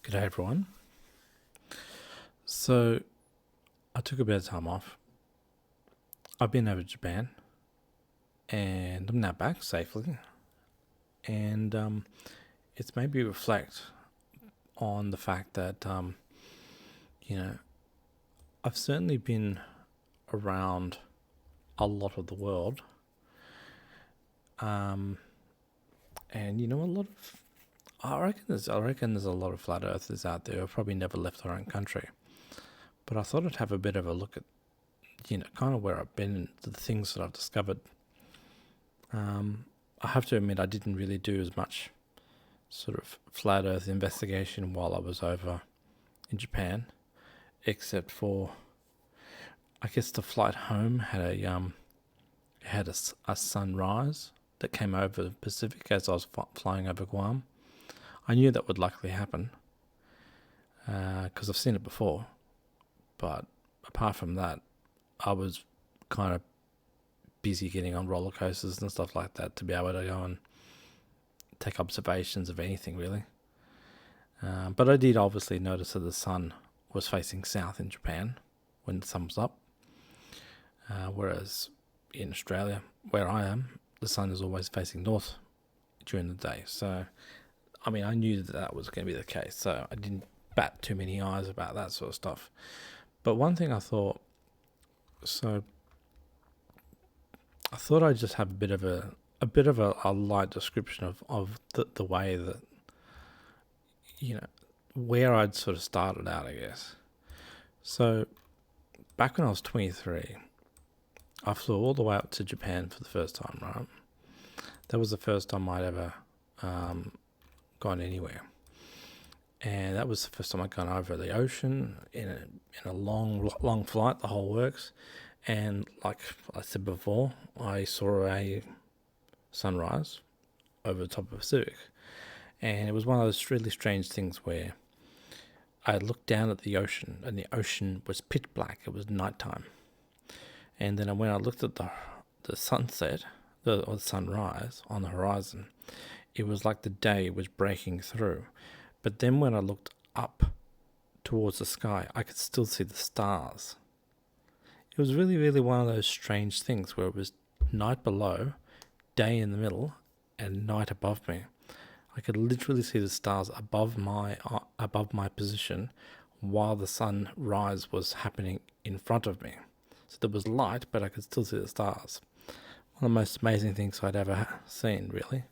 G'day everyone. So I took a bit of time off. I've been over to Japan and I'm now back safely. And it's made me reflect on the fact that, you know, I've certainly been around a lot of the world. And, you know, I reckon there's a lot of flat earthers out there who've probably never left their own country. But I thought I'd have a bit of a look at, kind of where I've been and the things that I've discovered. I have to admit I didn't really do as much sort of flat earth investigation while I was over in Japan, except for, I guess the flight home had a sunrise that came over the Pacific as I was flying over Guam. I knew that would likely happen because I've seen it before, but apart from that, I was kind of busy getting on roller coasters and stuff like that to be able to go and take observations of anything really. But I did obviously notice that the sun was facing south in Japan when the sun was up, whereas in Australia, where I am, the sun is always facing north during the day. So, I mean, I knew that was going to be the case, so I didn't bat too many eyes about that sort of stuff. But one thing I thought I'd just have a bit of a light description of the way that, where I'd sort of started out, I guess. So back when I was 23, I flew all the way up to Japan for the first time, right? That was the first time I'd ever gone anywhere. And that was the first time I'd gone over the ocean in a long flight, the whole works. And like I said before, I saw a sunrise over the top of the Pacific. And it was one of those really strange things where I looked down at the ocean and the ocean was pitch black. It was nighttime. And then when I looked at the sunset, or the sunrise on the horizon, it was like the day was breaking through. But then when I looked up towards the sky, I could still see the stars. It was really, really one of those strange things where it was night below, day in the middle, and night above me. I could literally see the stars above my position while the sunrise was happening in front of me. So there was light, but I could still see the stars. One of the most amazing things I'd ever seen, really.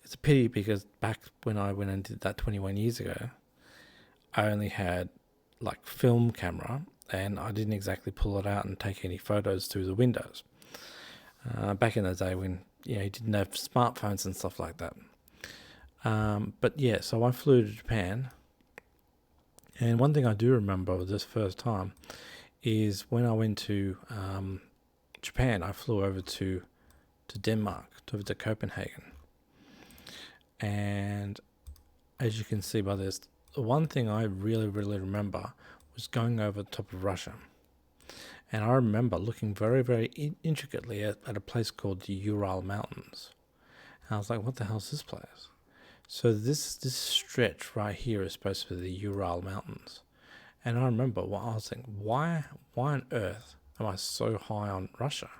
It's a pity because back when I went and did that 21 years ago, I only had like film camera and I didn't exactly pull it out and take any photos through the windows. Back in the day when you didn't have smartphones and stuff like that. But yeah, so I flew to Japan, and one thing I do remember of this first time is when I went to Japan, I flew over to Denmark, over to Copenhagen. And as you can see by this, the one thing I really, really remember was going over the top of Russia. And I remember looking very, very intricately at a place called the Ural Mountains. And I was like, what the hell is this place? So this stretch right here is supposed to be the Ural Mountains. And I remember I was thinking, why on earth am I so high on Russia?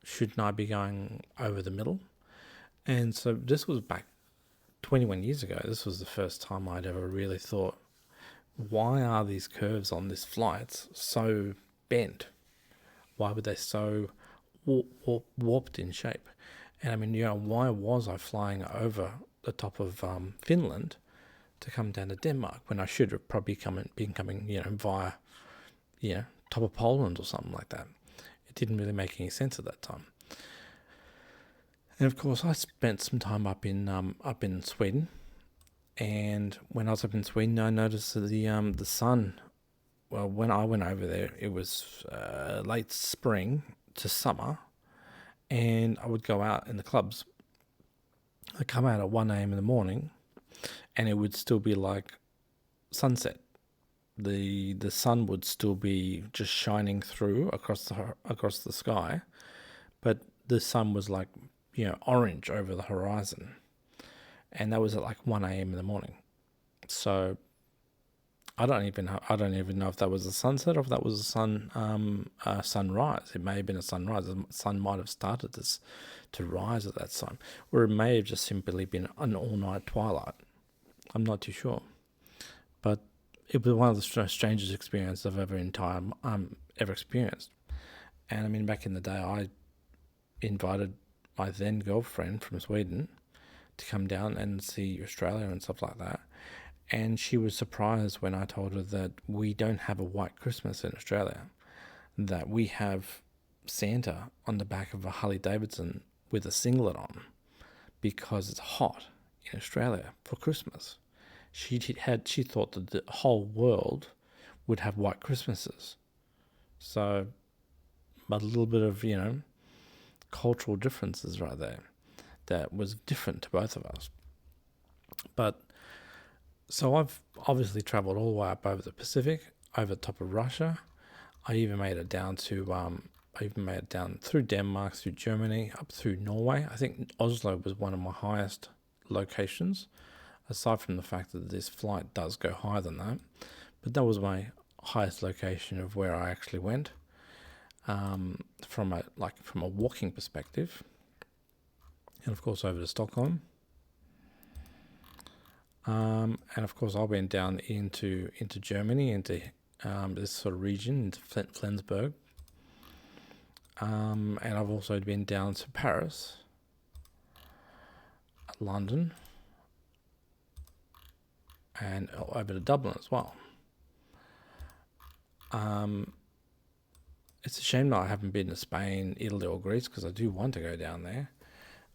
Shouldn't I be going over the middle? And so this was back 21 years ago. This was the first time I'd ever really thought, why are these curves on this flight so bent? Why were they so warped in shape? And I mean, why was I flying over the top of Finland to come down to Denmark when I should have probably been coming via top of Poland or something like that? It didn't really make any sense at that time. And of course, I spent some time up in Sweden, and when I was up in Sweden, I noticed that the sun. Well, when I went over there, it was late spring to summer, and I would go out in the clubs. I'd come out at 1 a.m. in the morning, and it would still be like sunset. The sun would still be just shining through across the sky, but the sun was like orange over the horizon. and that was at like 1 a.m. in the morning. So I don't even know if that was a sunset or if that was a sunrise. It may have been a sunrise. The sun might have started to rise at that time, or it may have just simply been an all-night twilight. I'm not too sure, but it was one of the strangest experiences I've ever experienced. And I mean, back in the day, I invited my then girlfriend from Sweden to come down and see Australia and stuff like that. And she was surprised when I told her that we don't have a white Christmas in Australia, that we have Santa on the back of a Harley Davidson with a singlet on because it's hot in Australia for Christmas. She thought that the whole world would have white Christmases. So, but a little bit of, cultural differences right there that was different to both of us. But so I've obviously traveled all the way up over the Pacific, over the top of Russia. I even made it down through Denmark, through Germany, up through Norway. I think Oslo was one of my highest locations, aside from the fact that this flight does go higher than that. But that was my highest location of where I actually went, from a walking perspective. And of course over to Stockholm. And of course, I went down into Germany, into this sort of region, into Flensburg. And I've also been down to Paris, London, and over to Dublin as well. It's a shame that I haven't been to Spain, Italy, or Greece, because I do want to go down there.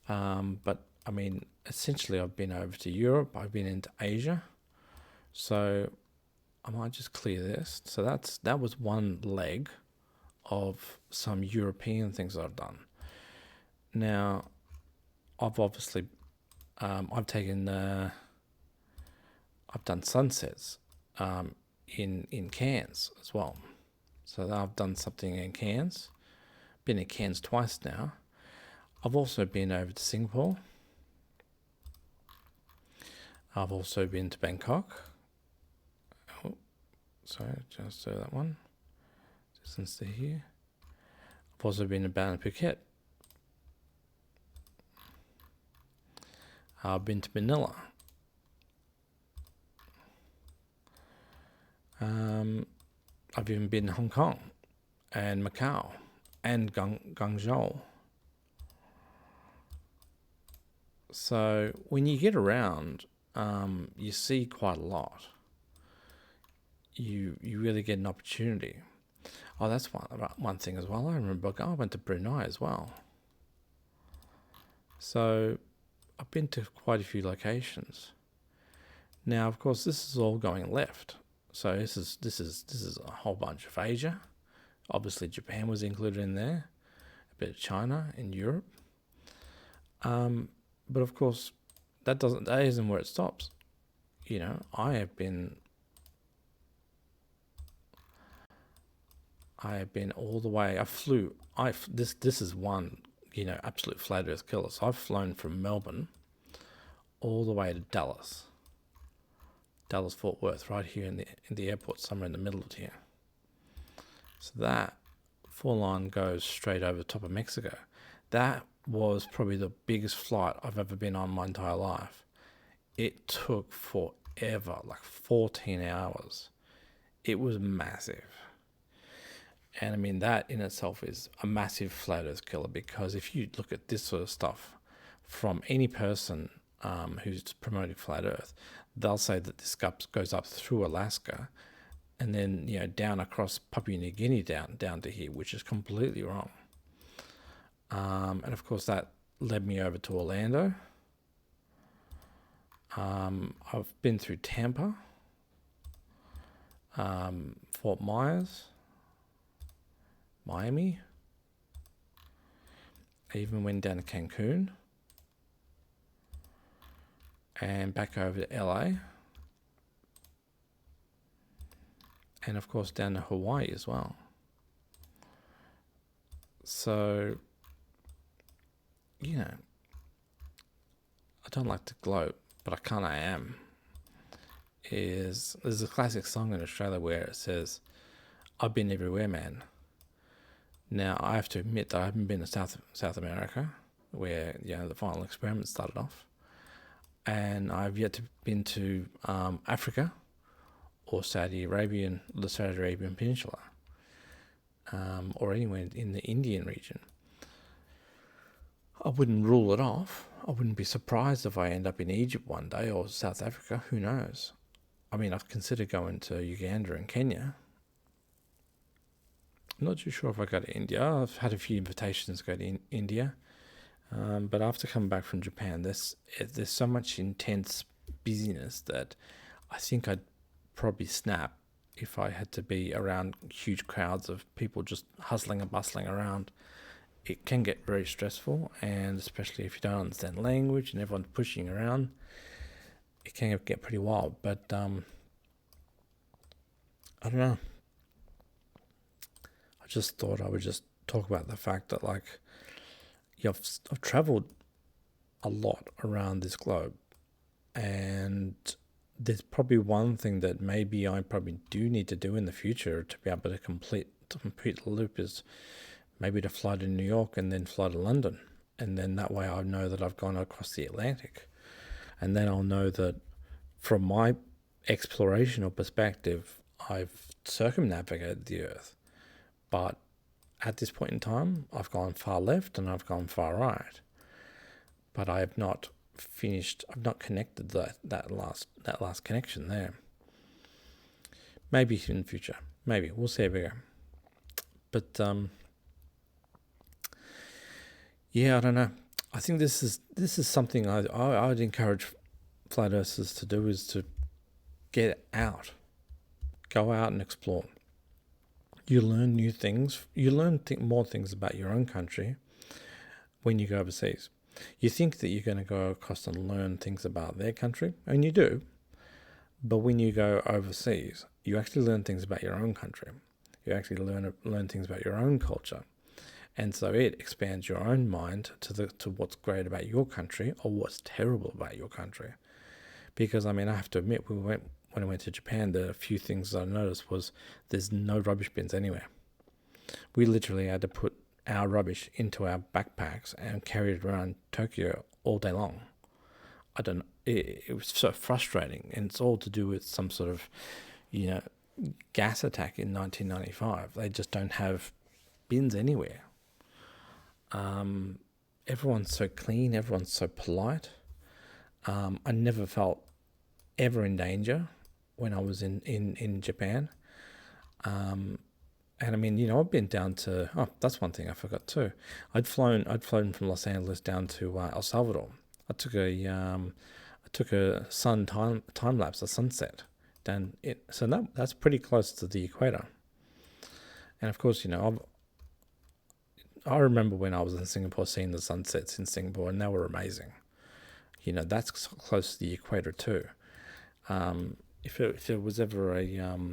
But I mean, essentially, I've been over to Europe. I've been into Asia. So I might just clear this. So that was one leg of some European things I've done. Now, I've obviously, I've done sunsets in Cairns as well. So I've done something in Cairns. Been in Cairns twice now. I've also been over to Singapore. I've also been to Bangkok. Oh, sorry, just do that one. Distance to here. I've also been to Bali, Phuket. I've been to Manila. I've even been to Hong Kong and Macau and Guangzhou. So when you get around, you see quite a lot. You really get an opportunity. Oh, that's one thing as well. I remember I went to Brunei as well. So I've been to quite a few locations. Now, of course, this is all going left. So this is a whole bunch of Asia. Obviously, Japan was included in there. A bit of China and Europe. But of course, that isn't where it stops. I have been all the way. This is one, absolute flat earth killer. So I've flown from Melbourne all the way to Dallas Fort Worth, right here in the airport, somewhere in the middle of here. So that full on goes straight over the top of Mexico. That was probably the biggest flight I've ever been on my entire life. It took forever, like 14 hours. It was massive. And I mean, that in itself is a massive flat earth killer, because if you look at this sort of stuff from any person who's promoting flat earth, they'll say that this goes up through Alaska and then, down across Papua New Guinea down to here, which is completely wrong. And of course, that led me over to Orlando. I've been through Tampa, Fort Myers, Miami. I even went down to Cancun and back over to LA. And of course, down to Hawaii as well. So, I don't like to gloat, but I kind of am, is there's a classic song in Australia where it says, "I've been everywhere, man." Now I have to admit that I haven't been to South America, where the final experiment started off, and I've yet to been to Africa or the Saudi Arabian Peninsula, or anywhere in the Indian region. I wouldn't rule it off. I wouldn't be surprised if I end up in Egypt one day or South Africa. Who knows? I mean, I've considered going to Uganda and Kenya. I'm not too sure if I go to India. I've had a few invitations to go to India. But after coming back from Japan, there's so much intense busyness that I think I'd probably snap if I had to be around huge crowds of people just hustling and bustling around. It can get very stressful, and especially if you don't understand language and everyone's pushing around, it can get pretty wild. But I don't know. I just thought I would just talk about the fact that, like, I've traveled a lot around this globe, and there's probably one thing that maybe I probably do need to do in the future to be able to complete the loop is maybe to fly to New York and then fly to London, and then that way I know that I've gone across the Atlantic, and then I'll know that from my explorational perspective, I've circumnavigated the Earth. But at this point in time, I've gone far left and I've gone far right, but I have not finished. I've not connected that last connection there. Maybe in the future. Maybe we'll see how we go. But yeah, I don't know. I think this is something I'd encourage flat earthers to do, is to get out, go out and explore. You learn new things. You learn more things about your own country when you go overseas. You think that you're going to go across and learn things about their country, and you do. But when you go overseas, you actually learn things about your own country. You actually learn things about your own culture. And so it expands your own mind to what's great about your country or what's terrible about your country. Because, I mean, I have to admit, when I went to Japan, the few things I noticed was there's no rubbish bins anywhere. We literally had to put our rubbish into our backpacks and carry it around Tokyo all day long. I don't know. It was so frustrating, and it's all to do with some sort of, gas attack in 1995. They just don't have bins anywhere. Everyone's so clean. Everyone's so polite. I never felt ever in danger when I was in Japan. And I mean, I've been down to, that's one thing I forgot too. I'd flown from Los Angeles down to El Salvador. I took a sun time lapse, a sunset down it. So that's pretty close to the equator. And of course, I remember when I was in Singapore, seeing the sunsets in Singapore, and they were amazing. That's close to the equator too. If there was ever a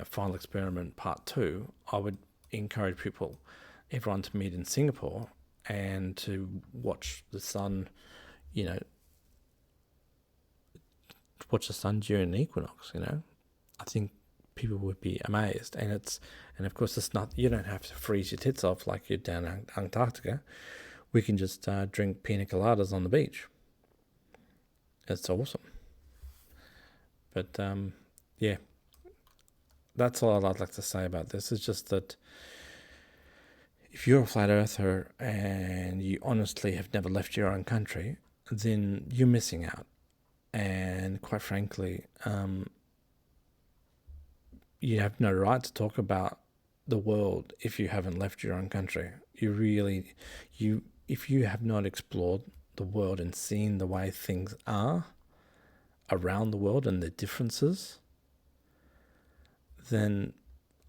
final experiment part 2, I would encourage everyone to meet in Singapore and to watch the sun, watch the sun during the equinox. I think people would be amazed, and of course it's not. You don't have to freeze your tits off like you're down in Antarctica. We can just drink pina coladas on the beach. It's awesome. But yeah, that's all I'd like to say about this. It's just that if you're a flat earther and you honestly have never left your own country, then you're missing out. And quite frankly, you have no right to talk about the world if you haven't left your own country. If you have not explored the world and seen the way things are around the world and the differences, then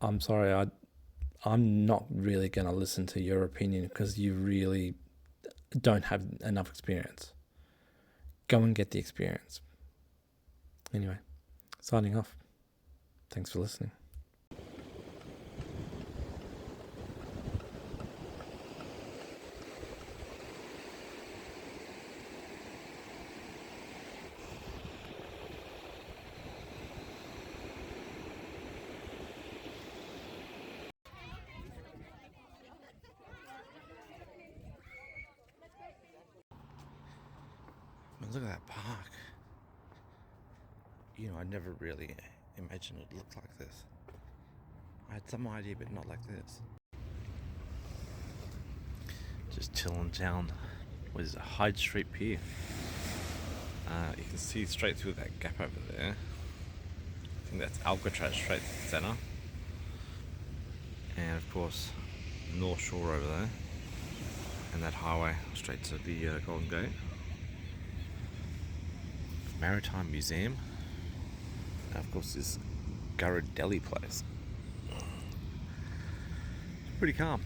I'm sorry, I'm not really going to listen to your opinion, because you really don't have enough experience. Go and get the experience. Anyway, signing off. Thanks for listening. Look at that park. You know, I never really imagined it looked like this. I had some idea, but not like this. Just chilling down. What is it? Hyde Street Pier. You can see straight through that gap over there. I think that's Alcatraz straight to the centre. And of course, North Shore over there. And that highway straight to the Golden Gate. Maritime Museum. And of course, this Ghirardelli place. It's pretty calm.